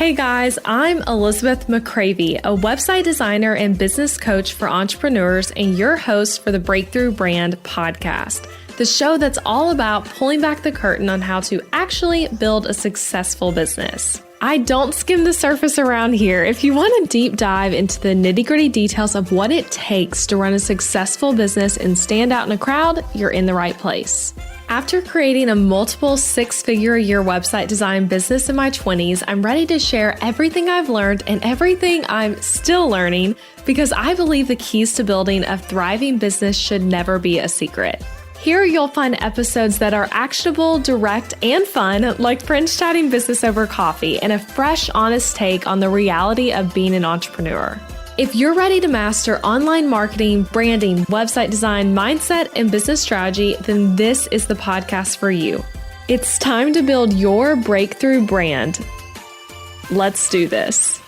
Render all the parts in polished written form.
Hey guys, I'm Elizabeth McCravey, a website designer and business coach for entrepreneurs and your host for the Breakthrough Brand podcast, the show that's all about pulling back the curtain on how to actually build a successful business. I don't skim the surface around here. If you want a deep dive into the nitty-gritty details of what it takes to run a successful business and stand out in a crowd, you're in the right place. After creating a multiple six-figure-a-year website design business in my 20s, I'm ready to share everything I've learned and everything I'm still learning because I believe the keys to building a thriving business should never be a secret. Here you'll find episodes that are actionable, direct, and fun, like friends chatting business over coffee, and a fresh, honest take on the reality of being an entrepreneur. If you're ready to master online marketing, branding, website design, mindset, and business strategy, then this is the podcast for you. It's time to build your breakthrough brand. Let's do this.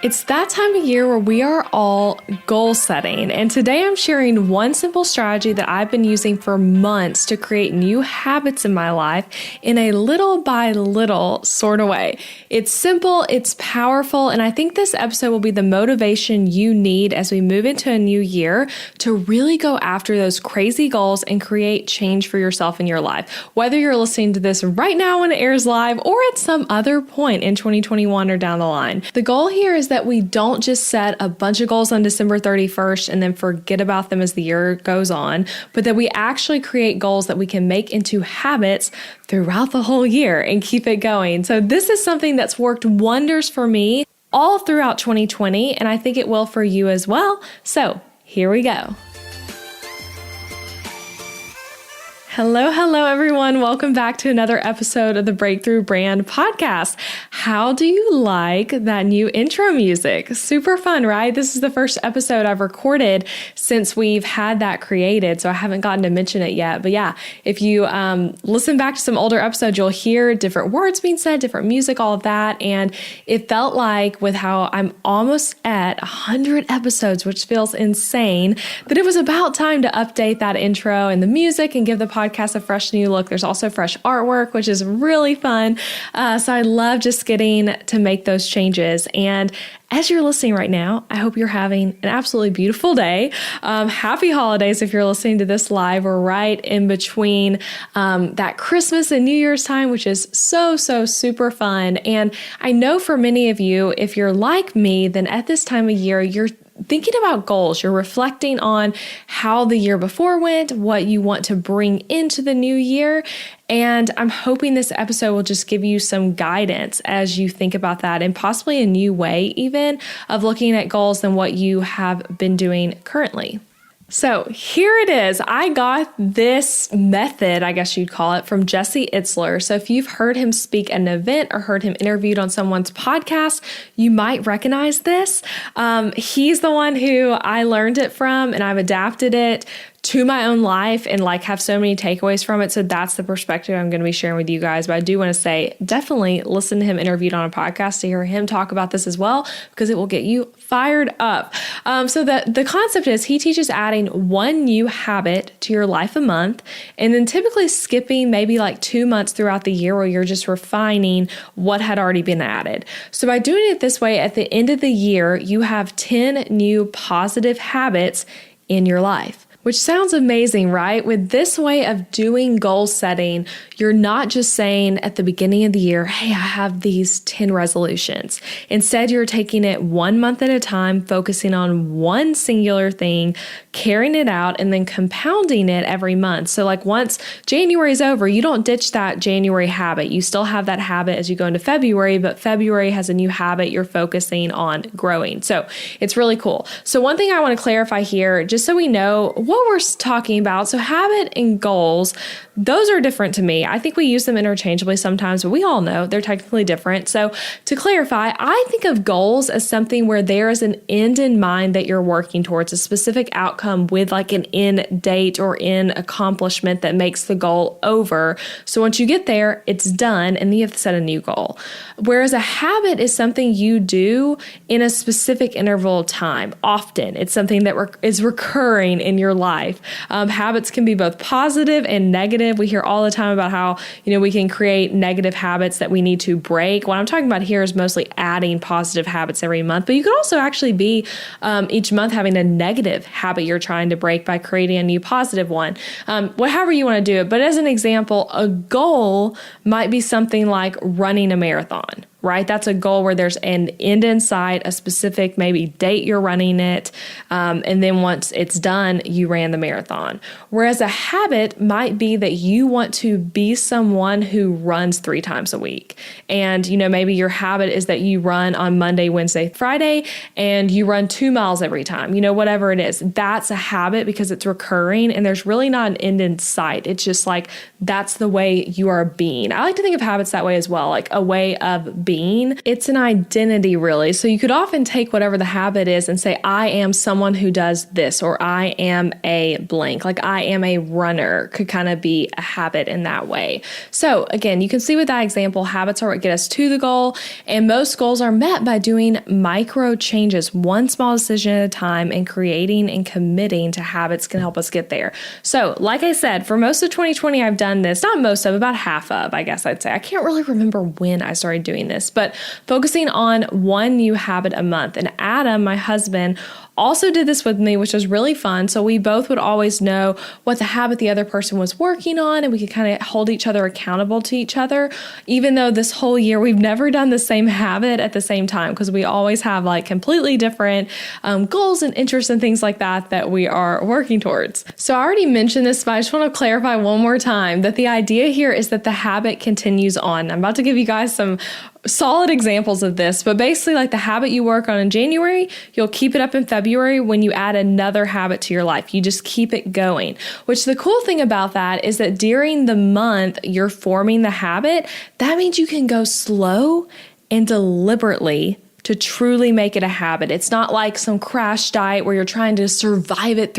It's that time of year where we are all goal setting, and today I'm sharing one simple strategy that I've been using for months to create new habits in my life in a little by little sort of way. It's simple, it's powerful, and I think this episode will be the motivation you need as we move into a new year to really go after those crazy goals and create change for yourself in your life. Whether you're listening to this right now when it airs live or at some other point in 2021 or down the line, the goal here is that we don't just set a bunch of goals on December 31st and then forget about them as the year goes on, but that we actually create goals that we can make into habits throughout the whole year and keep it going. So this is something that's worked wonders for me all throughout 2020, and I think it will for you as well. So here we go. Hello, everyone. Welcome back to another episode of the Breakthrough Brand podcast. How do you like that new intro music? Super fun, right? This is the first episode I've recorded since we've had that created, so I haven't gotten to mention it yet. But yeah, if you listen back to some older episodes, you'll hear different words being said, different music, all of that. And it felt like with how I'm almost at 100 episodes, which feels insane, that it was about time to update that intro and the music and give the podcast a fresh new look. There's also fresh artwork, which is really fun. So I love just getting to make those changes. And as you're listening right now, I hope you're having an absolutely beautiful day. Happy holidays if you're listening to this live. We're right in between that Christmas and New Year's time, which is so super fun. And I know for many of you, if you're like me, then at this time of year, you're thinking about goals. You're reflecting on how the year before went, what you want to bring into the new year. And I'm hoping this episode will just give you some guidance as you think about that and possibly a new way even of looking at goals than what you have been doing currently. So here it is. I got this method, I guess you'd call it, from Jesse Itzler. So if you've heard him speak at an event or heard him interviewed on someone's podcast, you might recognize this. He's the one who I learned it from, and I've adapted it to my own life and have so many takeaways from it. So that's the perspective I'm going to be sharing with you guys. But I do want to say, definitely listen to him interviewed on a podcast to hear him talk about this as well, because it will get you fired up. So the concept is he teaches adding one new habit to your life a month, and then typically skipping maybe 2 months throughout the year where you're just refining what had already been added. So by doing it this way, at the end of the year, you have 10 new positive habits in your life. Which sounds amazing, right? With this way of doing goal setting, you're not just saying at the beginning of the year, hey, I have these 10 resolutions. Instead, you're taking it 1 month at a time, focusing on one singular thing, carrying it out, and then compounding it every month. So once January is over, you don't ditch that January habit. You still have that habit as you go into February, but February has a new habit you're focusing on growing. So it's really cool. So one thing I want to clarify here, just so we know what we're talking about. So habit and goals, those are different to me. I think we use them interchangeably sometimes, but we all know they're technically different. So to clarify, I think of goals as something where there is an end in mind that you're working towards, a specific outcome with an end date or end accomplishment that makes the goal over. So once you get there, it's done, and then you have to set a new goal. Whereas a habit is something you do in a specific interval of time. Often, it's something that is recurring in your life life. Habits can be both positive and negative. We hear all the time about how, we can create negative habits that we need to break. What I'm talking about here is mostly adding positive habits every month, but you could also actually be each month having a negative habit you're trying to break by creating a new positive one. However you want to do it. But as an example, a goal might be something like running a marathon. Right? That's a goal where there's an end in sight, a specific maybe date you're running it. And then once it's done, you ran the marathon. Whereas a habit might be that you want to be someone who runs 3 times a week. And, maybe your habit is that you run on Monday, Wednesday, Friday, and you run 2 miles every time, whatever it is. That's a habit because it's recurring and there's really not an end in sight. It's just like, that's the way you are being. I like to think of habits that way as well, like a way of being. It's an identity, really. So you could often take whatever the habit is and say, I am someone who does this, or I am a blank, like I am a runner, could kind of be a habit in that way. So again, you can see with that example, habits are what get us to the goal. And most goals are met by doing micro changes, one small decision at a time, and creating and committing to habits can help us get there. So like I said, for most of 2020, I've done this, not most of, about half of, I guess I'd say. I can't really remember when I started doing this, but focusing on one new habit a month. And Adam, my husband, also did this with me, which was really fun. So we both would always know what the habit the other person was working on, and we could kind of hold each other accountable to each other, even though this whole year we've never done the same habit at the same time, because we always have like completely different goals and interests and things like that we are working towards. So I already mentioned this, but I just want to clarify one more time that the idea here is that the habit continues on. I'm about to give you guys some solid examples of this, but basically like the habit you work on in January, you'll keep it up in February when you add another habit to your life. You just keep it going, which the cool thing about that is that during the month you're forming the habit. That means you can go slow and deliberately to truly make it a habit. It's not like some crash diet where you're trying to survive it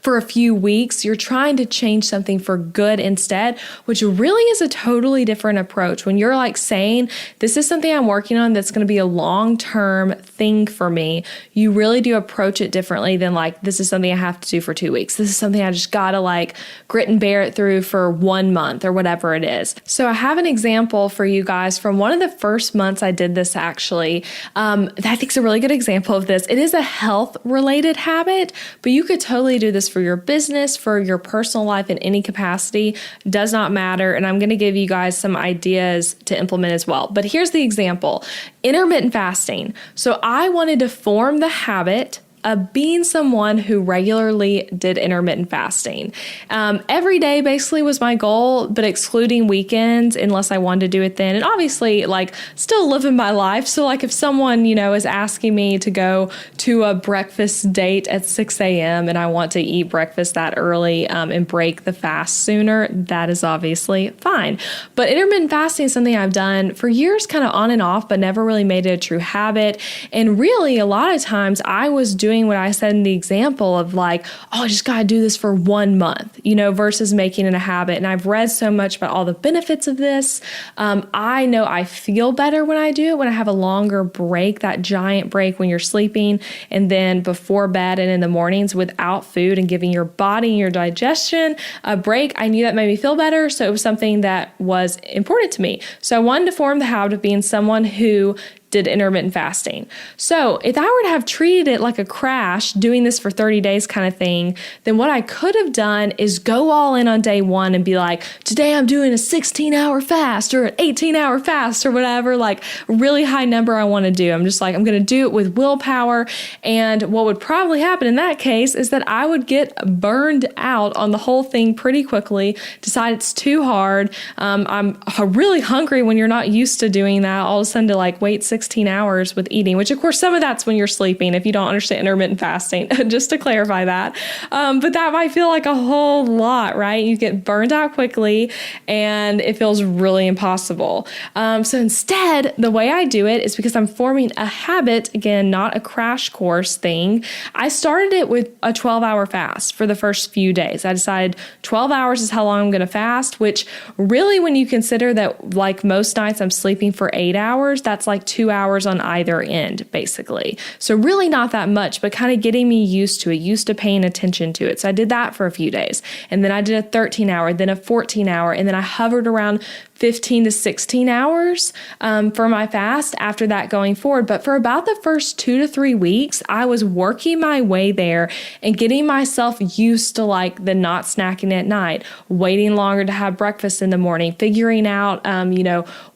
for a few weeks. You're trying to change something for good instead, which really is a totally different approach. When you're like saying, this is something I'm working on that's going to be a long-term thing for me, you really do approach it differently than like, this is something I have to do for 2 weeks. This is something I just got to like grit and bear it through for 1 month or whatever it is. So I have an example for you guys from one of the first months I did this actually. That I think is a really good example of this. It is a health-related habit, but you could totally do this for your business, for your personal life in any capacity. Does not matter. And I'm going to give you guys some ideas to implement as well. But here's the example. Intermittent fasting. So I wanted to form the habit of being someone who regularly did intermittent fasting. Every day basically was my goal, but excluding weekends unless I wanted to do it then. And obviously like still living my life. So like if someone, is asking me to go to a breakfast date at 6 a.m. and I want to eat breakfast that early and break the fast sooner, that is obviously fine. But intermittent fasting is something I've done for years, kind of on and off, but never really made it a true habit. And really a lot of times I was doing what I said in the example of like, oh, I just got to do this for 1 month, versus making it a habit. And I've read so much about all the benefits of this. I know I feel better when I do it, when I have a longer break, that giant break when you're sleeping and then before bed and in the mornings without food and giving your body and your digestion a break. I knew that made me feel better. So it was something that was important to me. So I wanted to form the habit of being someone who did intermittent fasting. So if I were to have treated it like a crash, doing this for 30 days kind of thing, then what I could have done is go all in on day one and be like, today I'm doing a 16-hour fast or an 18-hour fast or whatever, like really high number I want to do. I'm just like, I'm going to do it with willpower. And what would probably happen in that case is that I would get burned out on the whole thing pretty quickly, decide it's too hard. I'm really hungry when you're not used to doing that. All of a sudden to like wait 16 hours with eating, which of course some of that's when you're sleeping if you don't understand intermittent fasting, just to clarify that. But that might feel like a whole lot, right? You get burned out quickly and it feels really impossible. So instead, the way I do it is because I'm forming a habit, again, not a crash course thing. I started it with a 12-hour fast for the first few days. I decided 12 hours is how long I'm going to fast, which really when you consider that like most nights I'm sleeping for 8 hours, that's like 2 2 hours on either end, basically. So really not that much, but kind of getting me used to it, used to paying attention to it. So I did that for a few days. And then I did a 13-hour, then a 14-hour, and then I hovered around 15 to 16 hours for my fast after that going forward. But for about the first 2 to 3 weeks, I was working my way there and getting myself used to like the not snacking at night, waiting longer to have breakfast in the morning, figuring out,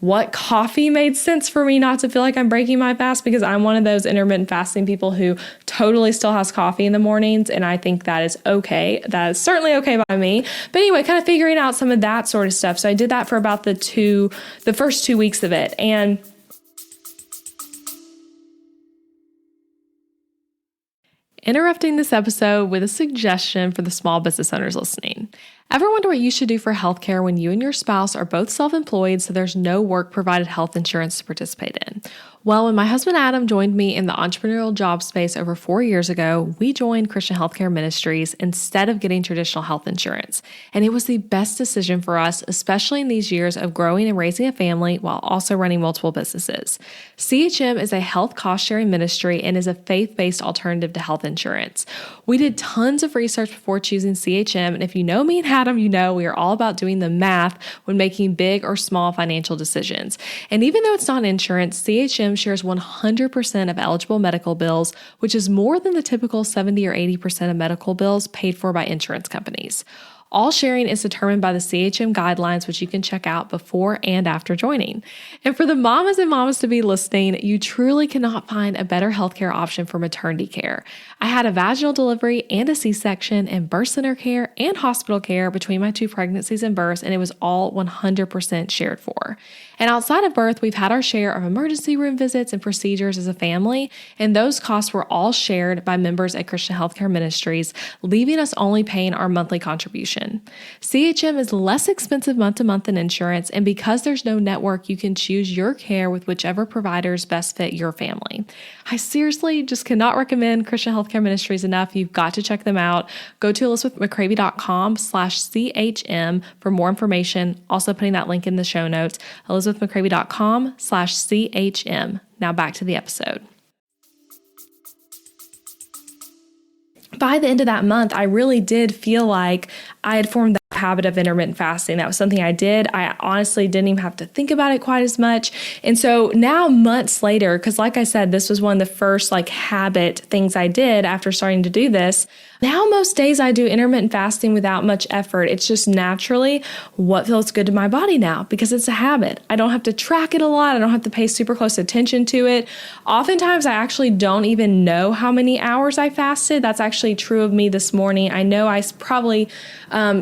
what coffee made sense for me not to feel like I'm breaking my fast, because I'm one of those intermittent fasting people who totally still has coffee in the mornings. And I think that is okay. That is certainly okay by me. But anyway, kind of figuring out some of that sort of stuff. So I did that for about the first 2 weeks of it. And interrupting this episode with a suggestion for the small business owners listening. Ever wonder what you should do for healthcare when you and your spouse are both self-employed, so there's no work-provided health insurance to participate in? Well, when my husband Adam joined me in the entrepreneurial job space over 4 years ago, we joined Christian Healthcare Ministries instead of getting traditional health insurance. And it was the best decision for us, especially in these years of growing and raising a family while also running multiple businesses. CHM is a health cost-sharing ministry and is a faith-based alternative to health insurance. We did tons of research before choosing CHM, and if you know me and Adam, you know we are all about doing the math when making big or small financial decisions. And even though it's not insurance, CHM shares 100% of eligible medical bills, which is more than the typical 70 or 80% of medical bills paid for by insurance companies. All sharing is determined by the CHM guidelines, which you can check out before and after joining. And for the mamas and mamas to be listening, you truly cannot find a better healthcare option for maternity care. I had a vaginal delivery and a C-section and birth center care and hospital care between my 2 pregnancies and births, and it was all 100% shared for. And outside of birth, we've had our share of emergency room visits and procedures as a family, and those costs were all shared by members at Christian Healthcare Ministries, leaving us only paying our monthly contribution. CHM is less expensive month to month than insurance, and because there's no network, you can choose your care with whichever providers best fit your family. I seriously just cannot recommend Christian Healthcare Ministries enough. You've got to check them out. Go to elizabethmccravey.com/CHM for more information. Also putting that link in the show notes, elizabethmccravey.com/CHM. Now back to the episode. By the end of that month, I really did feel like I had formed that habit of intermittent fasting. That was something I did. I honestly didn't even have to think about it quite as much. And so now months later, because like I said, this was one of the first habit things I did after starting to do this. Now most days I do intermittent fasting without much effort. It's just naturally what feels good to my body now because it's a habit. I don't have to track it a lot. I don't have to pay super close attention to it. Oftentimes I actually don't even know how many hours I fasted. That's actually true of me this morning. I know I probably I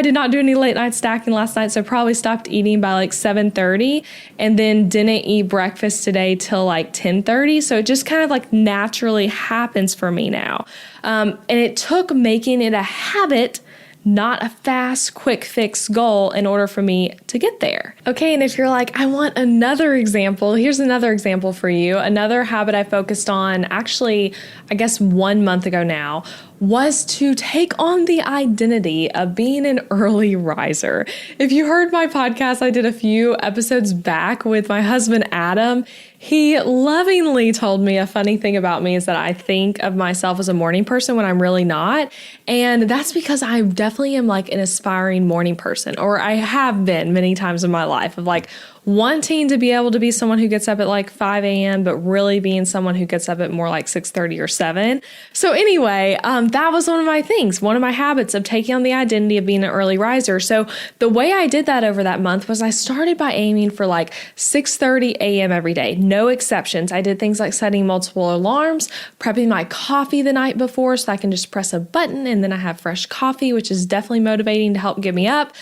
did not do any late night stacking last night, so I probably stopped eating by 7:30 and then didn't eat breakfast today till 10:30. So it just kind of naturally happens for me now. And it took making it a habit, not a fast, quick fix goal in order for me to get there. Okay, and if you're I want another example, here's another example for you. Another habit I focused on actually, I guess 1 month ago now, was to take on the identity of being an early riser. If you heard my podcast, I did a few episodes back with my husband, Adam. He lovingly told me a funny thing about me is that I think of myself as a morning person when I'm really not. And that's because I definitely am an aspiring morning person, or I have been many times in my life of wanting to be able to be someone who gets up at 5 a.m., but really being someone who gets up at more 6:30 or 7. So anyway, that was one of my things, one of my habits of taking on the identity of being an early riser. So the way I did that over that month was I started by aiming for 6:30 a.m. every day, no exceptions. I did things like setting multiple alarms, prepping my coffee the night before so I can just press a button and then I have fresh coffee, which is definitely motivating to help get me up.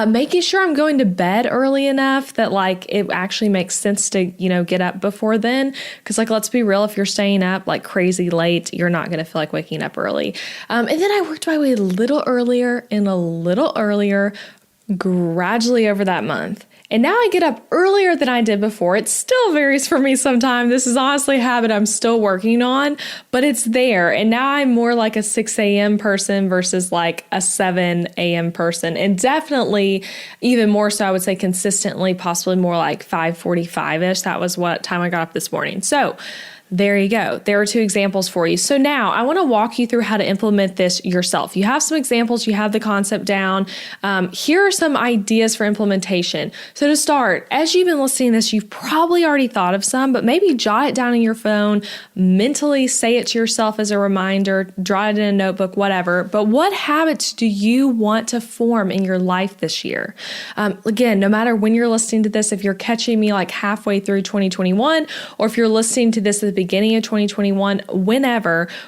Making sure I'm going to bed early enough that it actually makes sense to, get up before then. Because let's be real, if you're staying up crazy late, you're not going to feel like waking up early. And then I worked my way a little earlier and a little earlier gradually over that month. And now I get up earlier than I did before. It still varies for me sometimes. This is honestly a habit I'm still working on, but it's there. And now I'm more like a 6 a.m. person versus like a 7 a.m. person. And definitely even more so, I would say consistently, possibly more like 5:45-ish. That was what time I got up this morning. So there you go. There are 2 examples for you. So now I want to walk you through how to implement this yourself. You have some examples, you have the concept down. Here are some ideas for implementation. So to start, as you've been listening to this, you've probably already thought of some, but maybe jot it down in your phone, mentally say it to yourself as a reminder, draw it in a notebook, whatever. But what habits do you want to form in your life this year? Again, no matter when you're listening to this, if you're catching me like halfway through 2021, or if you're listening to this at the beginning of 2021,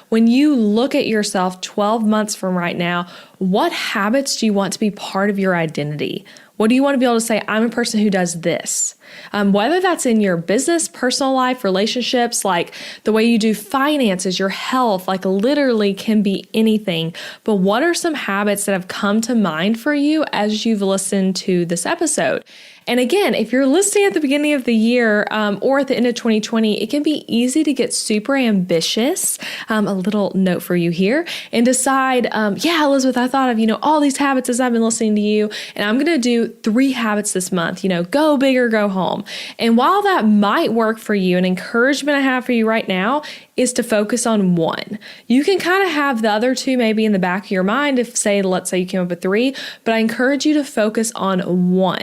when you look at yourself 12 months from right now, what habits do you want to be part of your identity? What do you want to be able to say, I'm a person who does this? Whether that's in your business, personal life, relationships, like the way you do finances, your health, like literally can be anything. But what are some habits that have come to mind for you as you've listened to this episode? And again, if you're listening at the beginning of the year or at the end of 2020, it can be easy to get super ambitious. A little note for you here, and decide, Elizabeth, I thought of, all these habits as I've been listening to you, and I'm going to do 3 habits this month, go big or go home. And while that might work for you, an encouragement I have for you right now is to focus on 1. You can kind of have the other 2 maybe in the back of your mind let's say you came up with 3, but I encourage you to focus on 1.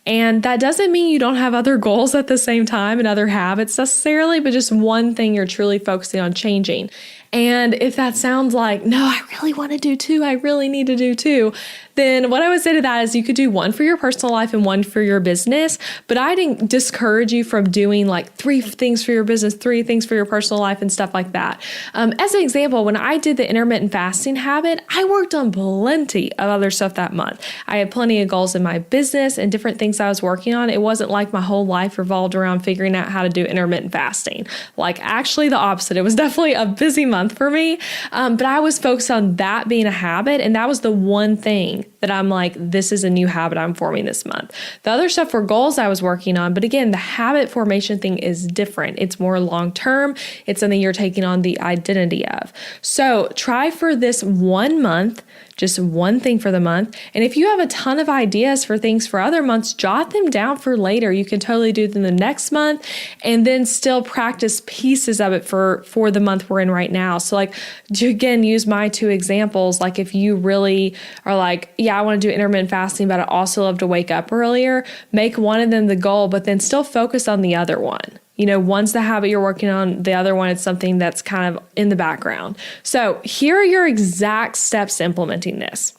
And that doesn't mean you don't have other goals at the same time and other habits necessarily, but just one thing you're truly focusing on changing. And if that sounds like, no, I really want to do 2, I really need to do 2, then what I would say to that is you could do 1 for your personal life and 1 for your business. But I didn't discourage you from doing like 3 things for your business, 3 things for your personal life and stuff like that. As an example, when I did the intermittent fasting habit, I worked on plenty of other stuff that month. I had plenty of goals in my business and different things I was working on. It wasn't like my whole life revolved around figuring out how to do intermittent fasting. Like actually the opposite. It was definitely a busy month for me. But I was focused on that being a habit. And that was the one thing that I'm like, this is a new habit I'm forming this month. The other stuff were goals I was working on. But again, the habit formation thing is different. It's more long-term. It's something you're taking on the identity of. So try for this 1 month, just 1 thing for the month. And if you have a ton of ideas for things for other months, jot them down for later. You can totally do them the next month and then still practice pieces of it for the month we're in right now. So like, to again, use my 2 examples. Like if you really are like, I want to do intermittent fasting, but I also love to wake up earlier, make one of them the goal, but then still focus on the other one. One's the habit you're working on, the other one is something that's kind of in the background. So here are your exact steps to implementing this.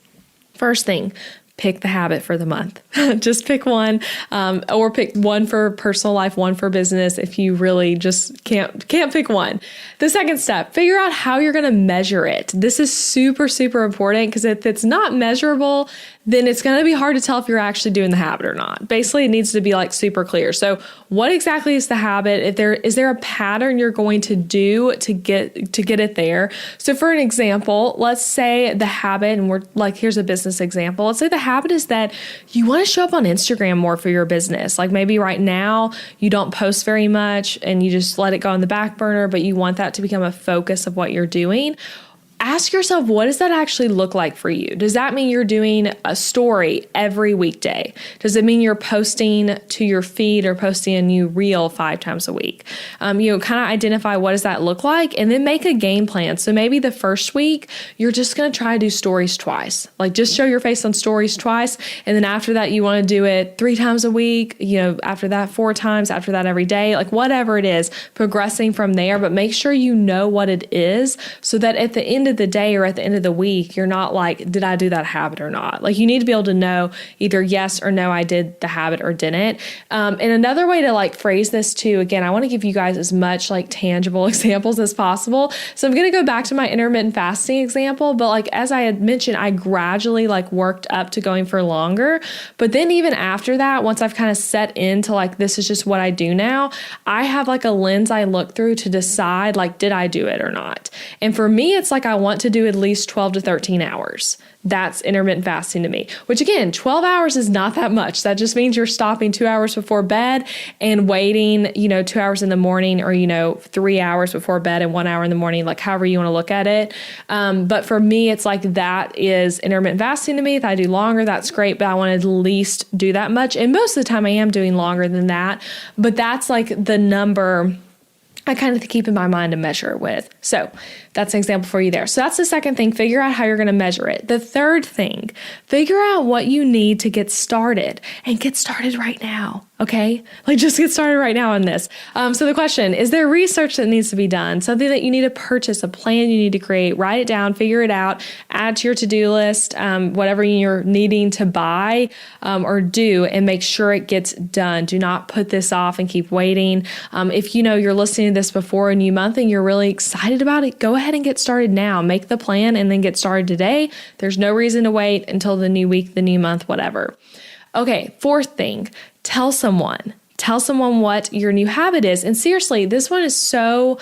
First thing, pick the habit for the month. Just pick one, or pick 1 for personal life, 1 for business if you really just can't pick one. The second step, figure out how you're going to measure it. This is super, super important because if it's not measurable, then it's going to be hard to tell if you're actually doing the habit or not. Basically, it needs to be like super clear. So what exactly is the habit? Is there a pattern you're going to do to get it there? So for an example, let's say the habit, and we're like, here's a business example. Let's say the habit is that you want to show up on Instagram more for your business. Like maybe right now you don't post very much and you just let it go on the back burner, but you want that to become a focus of what you're doing. Ask yourself, what does that actually look like for you? Does that mean you're doing a story every weekday? Does it mean you're posting to your feed or posting a new reel 5 times a week? Kind of identify what does that look like and then make a game plan. So maybe the first week, you're just going to try to do stories twice. Like just show your face on stories twice. And then after that, you want to do it 3 times a week, after that 4 times, after that every day, like whatever it is, progressing from there. But make sure you know what it is so that at the end of the day or at the end of the week, you're not like, did I do that habit or not? Like you need to be able to know either yes or no, I did the habit or didn't. And another way to like phrase this too, again, I want to give you guys as much like tangible examples as possible. So I'm going to go back to my intermittent fasting example, but like, as I had mentioned, I gradually like worked up to going for longer. But then even after that, once I've kind of set into like, this is just what I do now, I have like a lens I look through to decide like, did I do it or not? And for me, it's like, I want to do at least 12 to 13 hours. That's intermittent fasting to me, which again, 12 hours is not that much. That just means you're stopping 2 hours before bed and waiting, 2 hours in the morning or, 3 hours before bed and 1 hour in the morning, like however you want to look at it. But for me, it's like that is intermittent fasting to me. If I do longer, that's great, but I want to at least do that much. And most of the time I am doing longer than that, but that's like the number I kind of keep in my mind to measure it with. So that's an example for you there. So that's the second thing. Figure out how you're going to measure it. The third thing, figure out what you need to get started and get started right now. Okay. Like just get started right now on this. So the question, is there research that needs to be done? Something that you need to purchase, a plan you need to create, write it down, figure it out, add to your to-do list, whatever you're needing to buy or do, and make sure it gets done. Do not put this off and keep waiting. If you're listening to this before a new month and you're really excited about it, go ahead and get started now. Make the plan and then get started today. There's no reason to wait until the new week, the new month, whatever. Okay, fourth thing, tell someone what your new habit is. And seriously, this one is so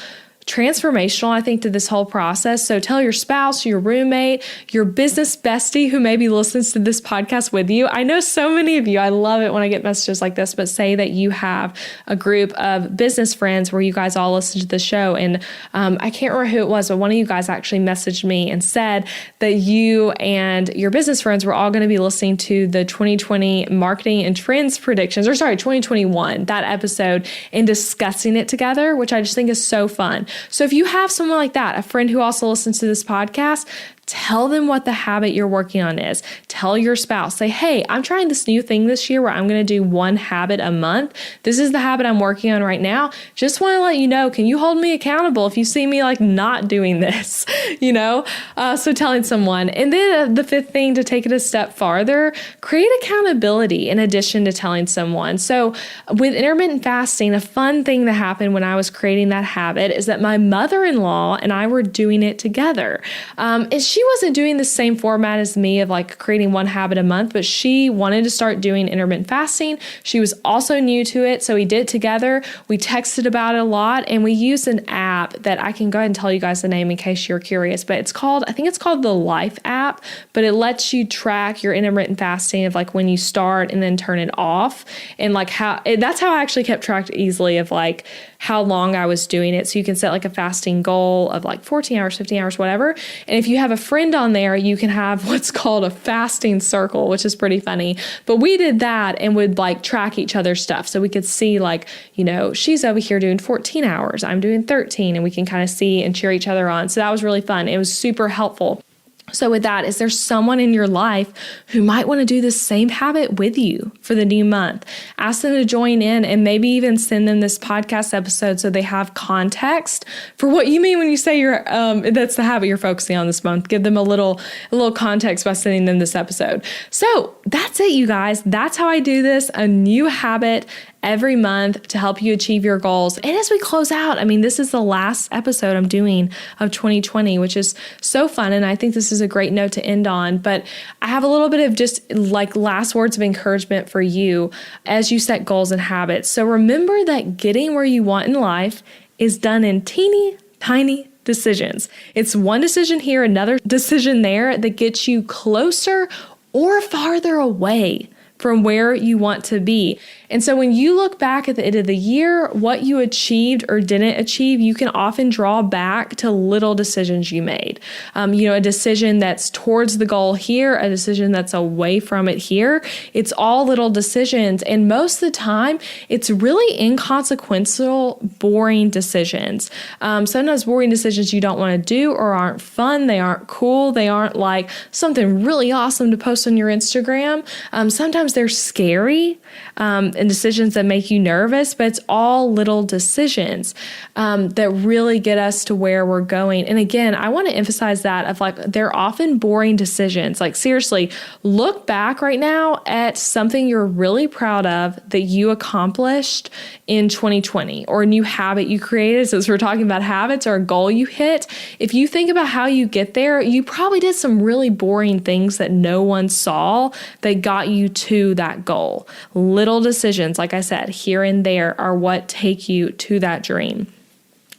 transformational, I think, to this whole process. So tell your spouse, your roommate, your business bestie who maybe listens to this podcast with you. I know so many of you, I love it when I get messages like this, but say that you have a group of business friends where you guys all listen to the show. And I can't remember who it was, but one of you guys actually messaged me and said that you and your business friends were all going to be listening to the 2020 marketing and trends predictions, 2021, that episode, and discussing it together, which I just think is so fun. So if you have someone like that, a friend who also listens to this podcast, tell them what the habit you're working on is. Tell your spouse, say, hey, I'm trying this new thing this year where I'm going to do one habit a month. This is the habit I'm working on right now. Just want to let you know, can you hold me accountable if you see me like not doing this, So telling someone. And then the fifth thing, to take it a step farther, create accountability in addition to telling someone. So with intermittent fasting, a fun thing that happened when I was creating that habit is that my mother-in-law and I were doing it together. And she wasn't doing the same format as me of like creating one habit a month, but she wanted to start doing intermittent fasting. She was also new to it. So we did it together. We texted about it a lot, and we used an app that I can go ahead and tell you guys the name in case you're curious, but I think it's called the Life app, but it lets you track your intermittent fasting of like when you start and then turn it off. And like that's how I actually kept track easily of like how long I was doing it. So you can set like a fasting goal of like 14 hours, 15 hours, whatever. And if you have a friend on there, you can have what's called a fasting circle, which is pretty funny. But we did that and would like track each other's stuff. So we could see like, she's over here doing 14 hours, I'm doing 13, and we can kind of see and cheer each other on. So that was really fun. It was super helpful. So with that, is there someone in your life who might want to do the same habit with you for the new month? Ask them to join in and maybe even send them this podcast episode so they have context for what you mean when you say that's the habit you're focusing on this month. Give them a little context by sending them this episode. So that's it, you guys. That's how I do this, a new habit every month to help you achieve your goals. And as we close out, this is the last episode I'm doing of 2020, which is so fun. And I think this is a great note to end on. But I have a little bit of just like last words of encouragement for you as you set goals and habits. So remember that getting where you want in life is done in teeny tiny decisions. It's one decision here, another decision there that gets you closer or farther away from where you want to be. And so when you look back at the end of the year, what you achieved or didn't achieve, you can often draw back to little decisions you made. A decision that's towards the goal here, a decision that's away from it here. It's all little decisions. And most of the time, it's really inconsequential, boring decisions. Sometimes boring decisions you don't want to do or aren't fun. They aren't cool. They aren't like something really awesome to post on your Instagram. Sometimes they're scary and decisions that make you nervous, but it's all little decisions that really get us to where we're going. And again, I want to emphasize that of like, they're often boring decisions. Like seriously, look back right now at something you're really proud of that you accomplished in 2020 or a new habit you created. Since we're talking about habits or a goal you hit, if you think about how you get there, you probably did some really boring things that no one saw that got you to that goal. Little decisions, like I said, here and there are what take you to that dream.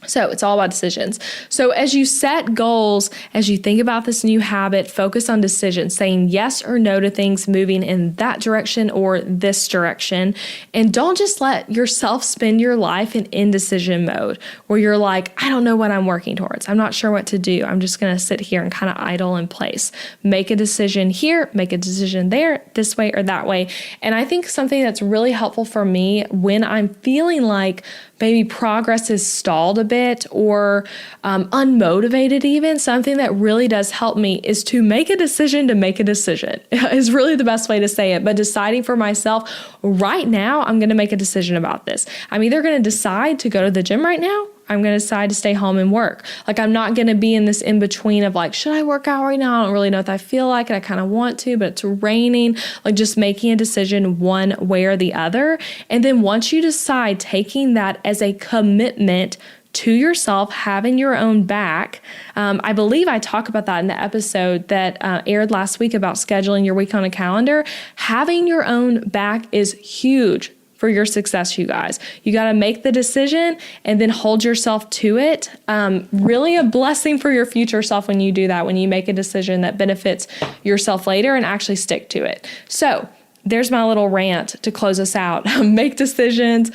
So it's all about decisions. So as you set goals, as you think about this new habit, focus on decisions, saying yes or no to things, moving in that direction or this direction. And don't just let yourself spend your life in indecision mode where you're like, I don't know what I'm working towards. I'm not sure what to do. I'm just going to sit here and kind of idle in place. Make a decision here, make a decision there, this way or that way. And I think something that's really helpful for me when I'm feeling like maybe progress is stalled a bit or unmotivated even, something that really does help me is to make a decision to make a decision is really the best way to say it. But deciding for myself right now, I'm going to make a decision about this. I'm either going to decide to go to the gym right now. I'm going to decide to stay home and work. Like I'm not going to be in this in between of like, should I work out right now? I don't really know if I feel like it. I kind of want to, but it's raining. Like just making a decision one way or the other. And then once you decide, taking that as a commitment to yourself, having your own back. I believe I talk about that in the episode that aired last week about scheduling your week on a calendar. Having your own back is huge for your success, you guys. You got to make the decision and then hold yourself to it. Really a blessing for your future self when you do that, when you make a decision that benefits yourself later and actually stick to it. So there's my little rant to close us out. Make decisions.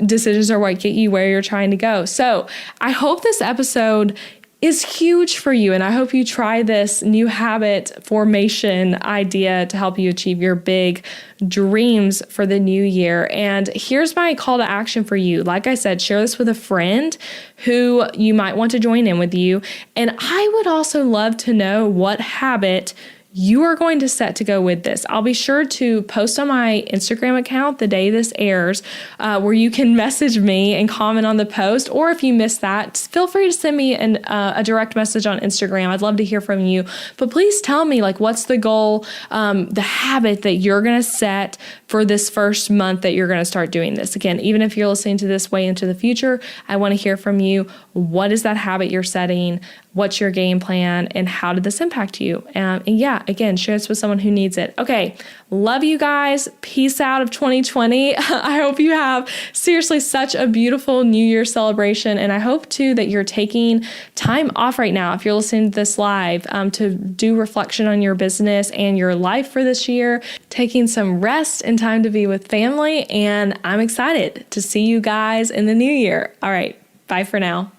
Decisions are what get you where you're trying to go. So I hope this episode is huge for you. And I hope you try this new habit formation idea to help you achieve your big dreams for the new year. And here's my call to action for you. Like I said, share this with a friend who you might want to join in with you. And I would also love to know what habit you are going to set to go with this. I'll be sure to post on my Instagram account the day this airs, where you can message me and comment on the post. Or if you missed that, feel free to send me a direct message on Instagram. I'd love to hear from you. But please tell me, like, what's the goal, the habit that you're going to set for this first month that you're going to start doing this. Again, even if you're listening to this way into the future, I want to hear from you. What is that habit you're setting? What's your game plan and how did this impact you? And yeah, again, share this with someone who needs it. Okay. Love you guys. Peace out of 2020. I hope you have seriously such a beautiful New Year celebration. And I hope too that you're taking time off right now, if you're listening to this live, to do reflection on your business and your life for this year, taking some rest and time to be with family. And I'm excited to see you guys in the new year. All right. Bye for now.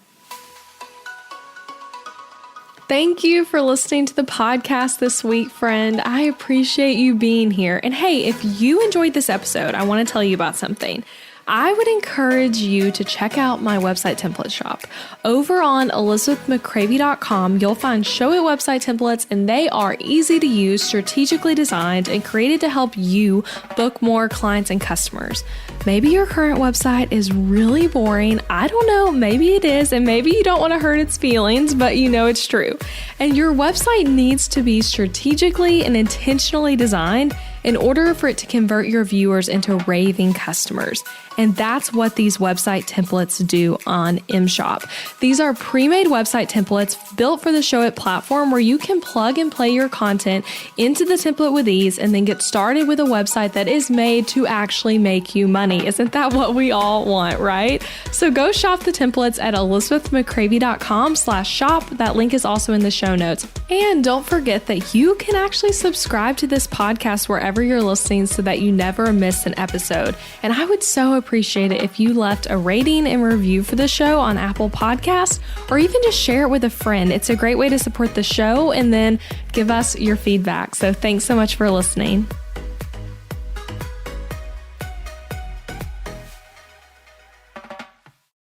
Thank you for listening to the podcast this week, friend. I appreciate you being here. And hey, if you enjoyed this episode, I want to tell you about something. I would encourage you to check out my website template shop. Over on elizabethmccravey.com, you'll find Show It website templates, and they are easy to use, strategically designed, and created to help you book more clients and customers. Maybe your current website is really boring. I don't know, maybe it is, and maybe you don't want to hurt its feelings, but you know it's true. And your website needs to be strategically and intentionally designed in order for it to convert your viewers into raving customers. And that's what these website templates do on MShop. These are pre-made website templates built for the Show It platform where you can plug and play your content into the template with ease and then get started with a website that is made to actually make you money. Isn't that what we all want, right? So go shop the templates at elizabethmccravey.com/shop. That link is also in the show notes. And don't forget that you can actually subscribe to this podcast wherever you're listening so that you never miss an episode. And I would so appreciate it if you left a rating and review for the show on Apple Podcasts, or even just share it with a friend. It's a great way to support the show and then give us your feedback. So thanks so much for listening.